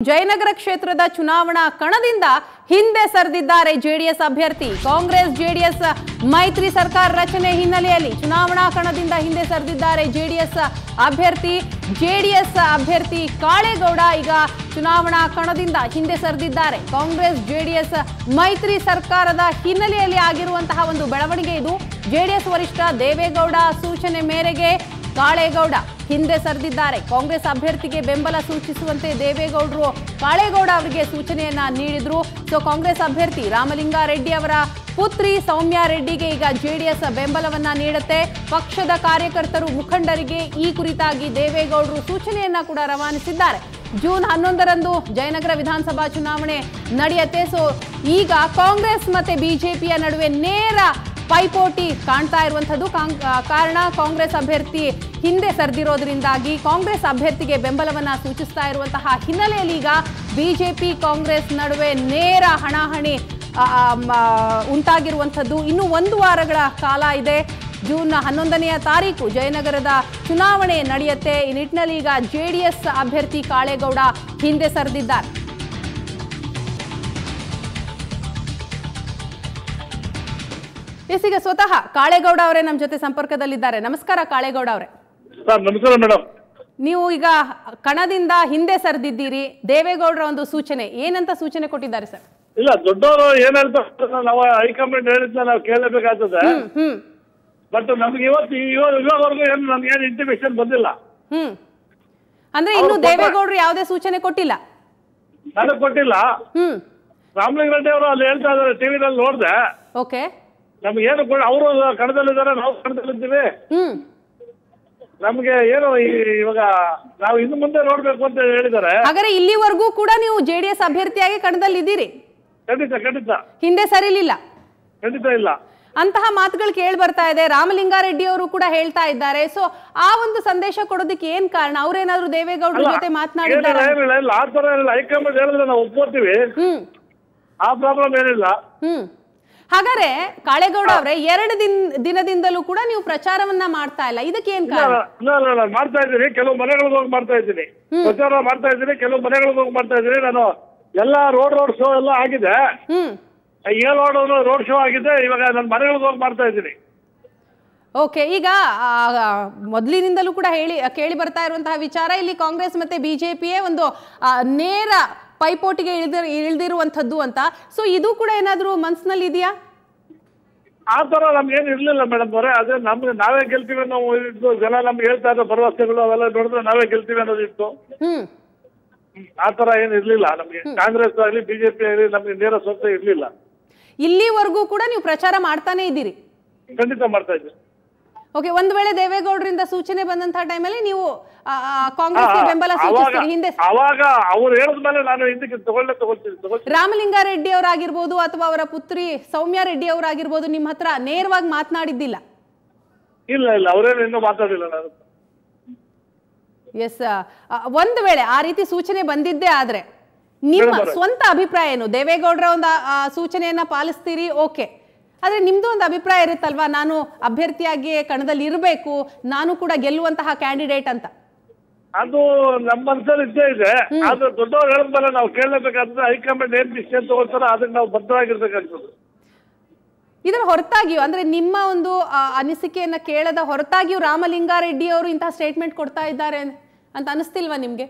ಜಯನಗರ ಕ್ಷೇತ್ರದ ಚುನಾವಣಾ ಕಣದಿಂದ ಹಿಂದೆ ಸರಿದಿದ್ದಾರೆ ಜೆಡಿಎಸ್ ಅಭ್ಯರ್ಥಿ. ಕಾಂಗ್ರೆಸ್ ಜೆಡಿಎಸ್ ಮೈತ್ರಿ ಸರ್ಕಾರ ರಚನೆ ಹಿನ್ನೆಲೆಯಲ್ಲಿ ಚುನಾವಣಾ ಕಣದಿಂದ ಹಿಂದೆ ಸರಿದಿದ್ದಾರೆ ಜೆಡಿಎಸ್ ಅಭ್ಯರ್ಥಿ. ಜೆಡಿಎಸ್ ಅಭ್ಯರ್ಥಿ ಕಾಳೇಗೌಡ ಈಗ ಚುನಾವಣಾ ಕಣದಿಂದ ಹಿಂದೆ ಸರಿದಿದ್ದಾರೆ. ಕಾಂಗ್ರೆಸ್ ಜೆಡಿಎಸ್ ಮೈತ್ರಿ ಸರ್ಕಾರದ ಹಿನ್ನೆಲೆಯಲ್ಲಿ ಆಗಿರುವಂತಹ ಒಂದು ಬೆಳವಣಿಗೆ ಇದು. ಜೆಡಿಎಸ್ ವರಿಷ್ಠ ದೇವೇಗೌಡ ಸೂಚನೆ ಮೇರೆಗೆ ಕಾಳೇಗೌಡ ಹಿಂದೆ ಸರಿದಿದ್ದಾರೆ. ಕಾಂಗ್ರೆಸ್ ಅಭ್ಯರ್ಥಿಗೆ ಬೆಂಬಲ ಸೂಚಿಸುವಂತೆ ದೇವೇಗೌಡರು ಕಾಳೇಗೌಡ ಅವರಿಗೆ ಸೂಚನೆಯನ್ನ ನೀಡಿದ್ರು. ಸೊ ಕಾಂಗ್ರೆಸ್ ಅಭ್ಯರ್ಥಿ ರಾಮಲಿಂಗಾರೆಡ್ಡಿ ಅವರ ಪುತ್ರಿ ಸೌಮ್ಯ ರೆಡ್ಡಿಗೆ ಈಗ ಜೆಡಿಎಸ್ ಬೆಂಬಲವನ್ನ ನೀಡುತ್ತೆ. ಪಕ್ಷದ ಕಾರ್ಯಕರ್ತರು ಮುಖಂಡರಿಗೆ ಈ ಕುರಿತಾಗಿ ದೇವೇಗೌಡರು ಸೂಚನೆಯನ್ನ ಕೂಡ ರವಾನಿಸಿದ್ದಾರೆ. ಜೂನ್ 11ರಂದು ಜಯನಗರ ವಿಧಾನಸಭಾ ಚುನಾವಣೆ ನಡೆಯುತ್ತೆ. ಸೊ ಈಗ ಕಾಂಗ್ರೆಸ್ ಮತ್ತೆ ಬಿಜೆಪಿಯ ನಡುವೆ ನೇರ ಪೈಪೋಟಿ ಕಾಣ್ತಾ ಇರುವಂತದ್ದು. ಕಾರಣ ಕಾಂಗ್ರೆಸ್ ಅಭ್ಯರ್ಥಿ ಹಿಂದೆ ಸರಿದಿರೋದ್ರಿಂದಾಗಿ ಕಾಂಗ್ರೆಸ್ ಅಭ್ಯರ್ಥಿಗೆ ಬೆಂಬಲವನ್ನ ಸೂಚಿಸ್ತಾ ಇರುವಂತಹ ಹಿನ್ನೆಲೆಯಲ್ಲಿ ಈಗ ಬಿಜೆಪಿ ಕಾಂಗ್ರೆಸ್ ನಡುವೆ ನೇರ ಹಣಾಹಣಿ ಉಂಟಾಗಿರುವಂಥದ್ದು. ಇನ್ನು 1 ವಾರಗಳ ಕಾಲ ಇದೆ. ಜೂನ್ 11ನೇ ತಾರೀಕು ಜಯನಗರದ ಚುನಾವಣೆ ನಡೆಯುತ್ತೆ. ಈ ನಿಟ್ಟಿನಲ್ಲಿ ಈಗ ಜೆಡಿಎಸ್ ಅಭ್ಯರ್ಥಿ ಕಾಳೇಗೌಡ ಹಿಂದೆ ಸರಿದಿದ್ದಾರೆ. ಈಗ ಸ್ವತಃ ಕಾಳೇಗೌಡ ಅವರೇ ನಮ್ಮ ಜೊತೆ ಸಂಪರ್ಕದಲ್ಲಿದ್ದಾರೆ. ನಮಸ್ಕಾರ ಕಾಳೇಗೌಡ ಅವರೇ. ನಮಸ್ಕಾರ ಮೇಡಮ್. ನೀವು ಈಗ ಕಣದಿಂದ ಹಿಂದೆ ಸರಿದಿದ್ದೀರಿ. ದೇವೇಗೌಡರ ಒಂದು ಸೂಚನೆ ಏನಂತ ಸೂಚನೆ ಕೊಟ್ಟಿದ್ದಾರೆ ಸರ್? ಇಲ್ಲ, ದೊಡ್ಡವರು ಏನ್ ಹೇಳ್ತಾರೆ ನಾವು ಹೈಕಮಾಂಡ್ ಹೇಳಿದ್ನ ನಾವು ಕೇಳಬೇಕಾಗ್ತದೆ. ಬಟ್ ನಮ್ಗೆ ಇವಾಗವರೆಗೂ ಏನು ನಮ್ಗೆ ಏನು ಇಂಟಿಮೇಷನ್ ಬಂದಿಲ್ಲ. ಅಂದ್ರೆ ಇನ್ನು ದೇವೇಗೌಡರು ಯಾವುದೇ ಸೂಚನೆ ಕೊಟ್ಟಿಲ್ಲ? ನನಗೆ ಕೊಟ್ಟಿಲ್ಲ. ರಾಮಲಿಂಗಾರೆಡ್ಡಿ ಅವರು ಅಲ್ಲಿ ಹೇಳ್ತಾ ಇದಾರೆ, ಟಿವಿನಲ್ಲಿ ನೋಡಿದೆ. ಓಕೆ, ನಮ್ಗೆ ಏನು ಅವರು ಕಣದಲ್ಲಿದ್ದಾರೆ, ನಾವು ಕಣದಲ್ಲಿದ್ದೀವಿ. ನಮ್ಗೆ ಏನು ಇವಾಗ ನಾವು ಇನ್ನು ಮುಂದೆ ನೋಡ್ಬೇಕು ಅಂತ ಹೇಳಿದ್ದಾರೆ. ಹಾಗಾದ್ರೆ ಇಲ್ಲಿವರೆಗೂ ಕೂಡ ನೀವು ಜೆಡಿಎಸ್ ಅಭ್ಯರ್ಥಿಯಾಗಿ ಕಣದಲ್ಲಿ ಇದ್ದೀರಿ? ಖಂಡಿತ ಖಂಡಿತ. ಹಿಂದೆ ಸರಿಲಿಲ್ಲ? ಖಂಡಿತ ಇಲ್ಲ. ಅಂತಹ ಮಾತುಗಳು ಕೇಳಿ ಬರ್ತಾ ಇದೆ. ರಾಮಲಿಂಗಾರೆಡ್ಡಿ ಅವರು ಕೂಡ ಹೇಳ್ತಾ ಇದ್ದಾರೆ. ಸೊ ಆ ಒಂದು ಸಂದೇಶ ಕೊಡೋದಕ್ಕೆ ಏನ್ ಕಾರಣ? ಅವ್ರೇನಾದ್ರು ದೇವೇಗೌಡರ ಜೊತೆ ಮಾತನಾಡಿದ್ದಾರೆ? ಆ ತರ ಹೈಕಮಾಂಡ್ ಹೇಳಿದ್ರೆ ನಾವು ಒಪ್ಕೋತೀವಿ. ಆ ಪ್ರಾಬ್ಲಮ್ ಏನಿಲ್ಲ. ಹಾಗಾದ್ರೆ ಕಾಳೇಗೌಡ ಅವರೇ, 2 ದಿನದಿಂದಲೂ ಕೂಡ ನೀವು ಪ್ರಚಾರವನ್ನ ಮಾಡ್ತಾ ಇಲ್ಲ, ಇದಕ್ಕೆ ಏನ್ ಕಾರಣ? ಮಾಡ್ತಾ ಇದ್ದೀನಿ, ಕೆಲವು ಮನೆಗಳಿಗೆ ಹೋಗಿ ಮಾಡ್ತಾ ಇದ್ದೀನಿ, ಪ್ರಚಾರ ಮಾಡ್ತಾ ಇದ್ದೀನಿ, ಕೆಲವು ಮನೆಗಳಿಗೆ ಹೋಗಿ ಮಾಡ್ತಾ ಇದ್ದೀನಿ. ನಾನು ಎಲ್ಲಾ ರೋಡ್ ಶೋ ಎಲ್ಲ ಆಗಿದೆ. 7 ರೋಡ್ ಶೋ ಆಗಿದೆ. ಇವಾಗ ನನ್ನ ಮನೆಗಳಿಗೆ ಹೋಗಿ ಮಾಡ್ತಾ ಇದ್ದೀನಿ. ಓಕೆ, ಈಗ ಮೊದಲಿನಿಂದಲೂ ಕೂಡ ಕೇಳಿ ಬರ್ತಾ ಇರುವಂತಹ ವಿಚಾರ, ಇಲ್ಲಿ ಕಾಂಗ್ರೆಸ್ ಮತ್ತೆ ಬಿಜೆಪಿಯೇ ಒಂದು ನೇರ ಪೈಪೋಟಿಗೆ ಇಳಿದಿರುವಂತದ್ದು ಅಂತ. ಸೊ ಇದು ಕೂಡ ಏನಾದ್ರೂ ಮನಸ್ಸಿನಲ್ಲಿ ಇದೆಯಾ? ಆ ತರ ನಮ್ಗೇನು ಇರ್ಲಿಲ್ಲ ಮೇಡಮ್ ಅವರೇ. ಅದೇ ನಮ್ಗೆ ನಾವೇ ಗೆಲ್ತೀವಿ ಅನ್ನೋ ಇತ್ತು. ಜನ ನಮ್ಗೆ ಹೇಳ್ತಾ ಇದ್ದ ಭರವಸೆಗಳು ಅವೆಲ್ಲ ನೋಡಿದ್ರೆ ನಾವೇ ಗೆಲ್ತೀವಿ ಅನ್ನೋದಿತ್ತು. ಆ ತರ ಏನು ಇರ್ಲಿಲ್ಲ ನಮ್ಗೆ. ಕಾಂಗ್ರೆಸ್ ಆಗಲಿ ಬಿಜೆಪಿ ಆಗಲಿ ನಮ್ಗೆ ನೇರ ಸ್ವಂತ ಇರ್ಲಿಲ್ಲ. ಇಲ್ಲಿವರೆಗೂ ಕೂಡ ನೀವು ಪ್ರಚಾರ ಮಾಡ್ತಾನೆ ಇದ್ದೀರಿ? ಖಂಡಿತ ಮಾಡ್ತಾ ಇದ್ದೀವಿ. ಓಕೆ, ಒಂದು ವೇಳೆ ದೇವೇಗೌಡರಿಂದ ಸೂಚನೆ ಬಂದಂತಹ ಟೈಮಲ್ಲಿ ನೀವು ಕಾಂಗ್ರೆಸ್ ಬೆಂಬಲ ಸೂಚಿಸ್ತೀರಿ? ಹಿಂದೆ ಅವಾಗ ಅವ್ರು ಹೇಳಿದ್ಮೇಲೆ ನಾನು ಹಿಂದಕ್ಕೆ ತಗೊಳ್ತೀನಿ. ರಾಮಲಿಂಗಾರೆಡ್ಡಿ ಅವರಾಗಿರ್ಬೋದು ಅಥವಾ ಅವರ ಪುತ್ರಿ ಸೌಮ್ಯ ರೆಡ್ಡಿ ಅವರಾಗಿರ್ಬೋದು ನಿಮ್ಮ ಹತ್ರ ನೇರವಾಗಿ ಮಾತನಾಡಿದ್ದಿಲ್ಲ? ಇಲ್ಲ, ಅವರೇನು ಇನ್ನೂ ಮಾತಾಡಿಲ್ಲ ನಾನು. ಎಸ್, ಒಂದು ವೇಳೆ ಆ ರೀತಿ ಸೂಚನೆ ಬಂದಿದ್ದೇ ಆದ್ರೆ ನಿಮ್ಮ ಸ್ವಂತ ಅಭಿಪ್ರಾಯ ಏನು? ದೇವೇಗೌಡರ ಒಂದು ಸೂಚನೆಯನ್ನ ಪಾಲಿಸ್ತೀರಿ, ಓಕೆ, ಆದ್ರೆ ನಿಮ್ದು ಒಂದು ಅಭಿಪ್ರಾಯ ಇರುತ್ತಲ್ವಾ, ನಾನು ಅಭ್ಯರ್ಥಿಯಾಗಿ ಕಣದಲ್ಲಿ ಇರಬೇಕು, ನಾನು ಕೂಡ ಗೆಲ್ಲುವಂತಹ ಕ್ಯಾಂಡಿಡೇಟ್ ಅಂತ? ಅದು ನಮ್ಮ ಮನಸ್ಸಲ್ಲಿ ಇದ್ದೇ ಇದೆ. ಆದ್ರೆ ದೊಡ್ಡವ್ರು ಹೇಳಿದ್ಮೇಲೆ ನಾವು ಕೇಳಲೇಬೇಕಾದ್ರೆ ಹೈಕಮಾಂಡ್ ಏನ್ ಡಿಸಿಷನ್ ತಗೊಳ್ತಾರೋ ಅದಕ್ಕೆ ನಾವು ಬದ್ಧವಾಗಿರ್ಬೇಕಾಗ್ತದೆ. ಇದರ ಹೊರತಾಗಿಯೂ, ಅಂದ್ರೆ ನಿಮ್ಮ ಒಂದು ಅನಿಸಿಕೆಯನ್ನ ಕೇಳದ ಹೊರತಾಗಿಯೂ ರಾಮಲಿಂಗಾರೆಡ್ಡಿ ಅವರು ಇಂತಹ ಸ್ಟೇಟ್ಮೆಂಟ್ ಕೊಡ್ತಾ ಇದ್ದಾರೆ ಅಂತ ಅನಿಸ್ತಿಲ್ವಾ ನಿಮ್ಗೆ?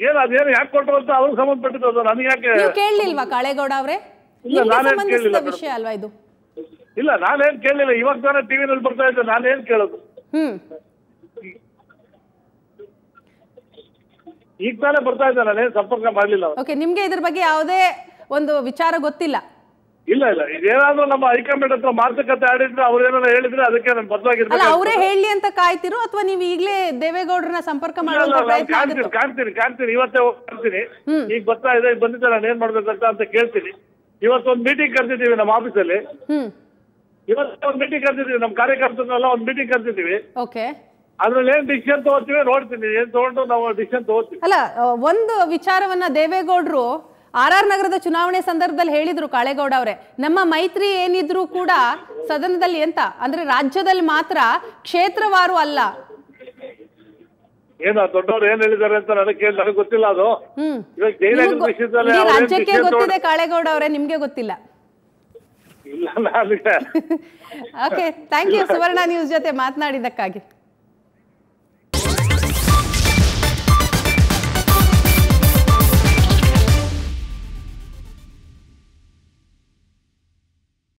ಏನು ಅದೇನು ಯಾಕೆ ಕೊಟ್ಟರು ಅಂತ ಅವ್ರಿಗೆ ಸಂಬಂಧಪಟ್ಟಿದ್ದು, ನನಗೆ ಯಾಕೆ? ನೀವು ಕೇಳಲಿಲ್ವಾ ಕಾಳೇಗೌಡ ಅವರೇ? ಸಂಬಂಧಿಸಿದ ವಿಷಯ ಅಲ್ವಾ ಇದು? ಇಲ್ಲ, ನಾನೇನ್ ಕೇಳಲಿಲ್ಲ. ಇವಾಗ ತಾನೇ ಟಿವಿನಲ್ಲಿ ಬರ್ತಾ ಇದ್ದೆ, ನಾನೇನ್ ಕೇಳೋದು? ಈಗ ತಾನೇ ಬರ್ತಾ ಇದ್ದೆ, ನಾನೇನ್ ಸಂಪರ್ಕ ಮಾಡ್ಲಿಲ್ಲ. ಓಕೆ, ನಿಮ್ಗೆ ಇದ್ರ ಬಗ್ಗೆ ಯಾವುದೇ ಒಂದು ವಿಚಾರ ಗೊತ್ತಿಲ್ಲ? ಇಲ್ಲ, ಇದೇನಾದ್ರೂ ನಮ್ಮ ಹೈಕಮಾಂಡ್ ಹತ್ರ ಮಾತುಕತೆ ಆಡಿದ್ರೆ ಅವ್ರೇನಾದ್ರು ಹೇಳಿದ್ರೆ ಅದಕ್ಕೆ ನಾನು ಬದ್ಧವಾಗಿರ್ಬೇಕು. ಅವರೇ ಹೇಳಿ ಅಂತ ಕಾಯ್ತಿರೋ ಅಥವಾ ನೀವು ಈಗಲೇ ದೇವೇಗೌಡರನ್ನ ಸಂಪರ್ಕ ಮಾಡುವಂತ ಪ್ರಯತ್ನ? ಕಾಣ್ತೀನಿ, ಇವತ್ತೇ ಹೋಗ್ತೀನಿ. ಈಗ ಬರ್ತಾ ಇದೆ, ಬಂದಿದ್ದೆ, ನಾನು ಏನ್ ಮಾಡ್ಬೇಕಂತ ಅಂತ ಕೇಳ್ತೀನಿ. ಇವತ್ತೊಂದು ಮೀಟಿಂಗ್ ಕರೆದಿದ್ದೀವಿ ನಮ್ಮ ಆಫೀಸಲ್ಲಿ. ಇವತ್ತೊಂದು ಮೀಟಿಂಗ್ ಕರೆದಿದ್ದೀವಿ, ನಮ್ಮ ಕಾರ್ಯಕರ್ತರನ್ನೆಲ್ಲ ಒಂದು ಮೀಟಿಂಗ್ ಕರೆದಿದ್ದೀವಿ. ಓಕೆ, ಅದ್ರಲ್ಲಿ ಏನ್ ಡಿಸಿಷನ್ ತಗೋತೀವಿ ನೋಡ್ತೀನಿ, ಏನ್ ತಗೊಂಡು ನಾವು ಡಿಸಿಷನ್ ತಗೋತೀವಿ. ಅಲ್ಲ, ಒಂದು ವಿಚಾರವನ್ನ ದೇವೇಗೌಡರು RR ನಗರದ ಚುನಾವಣೆ ಸಂದರ್ಭದಲ್ಲಿ ಹೇಳಿದ್ರು ಕಾಳೇಗೌಡ ಅವರೇ, ನಮ್ಮ ಮೈತ್ರಿ ಏನಿದ್ರು ಕೂಡ ಸದನದಲ್ಲಿ ಅಂತ, ಅಂದ್ರೆ ರಾಜ್ಯದಲ್ಲಿ ಮಾತ್ರ, ಕ್ಷೇತ್ರವಾರು ಅಲ್ಲ. ಏನು ದೊಡ್ಡವ್ರು ಏನ್ ಹೇಳಿದ್ದಾರೆ ಅಂತ ನನಗೆ ಗೊತ್ತಿಲ್ಲ ಅದು. ಇವಾಗ ಜಯನಗರ ವಿಷಯದಲ್ಲಿ ಇಡೀ ರಾಜ್ಯಕ್ಕೆ ಗೊತ್ತಿದೆ ಕಾಳೇಗೌಡ ಅವರೇ, ನಿಮ್ಗೆ ಗೊತ್ತಿಲ್ಲ. ಇಲ್ಲ ನನಗೆ okay, thank you Suvarna news ಜೊತೆ ಮಾತನಾಡಿದ್ದಕ್ಕಾಗಿ.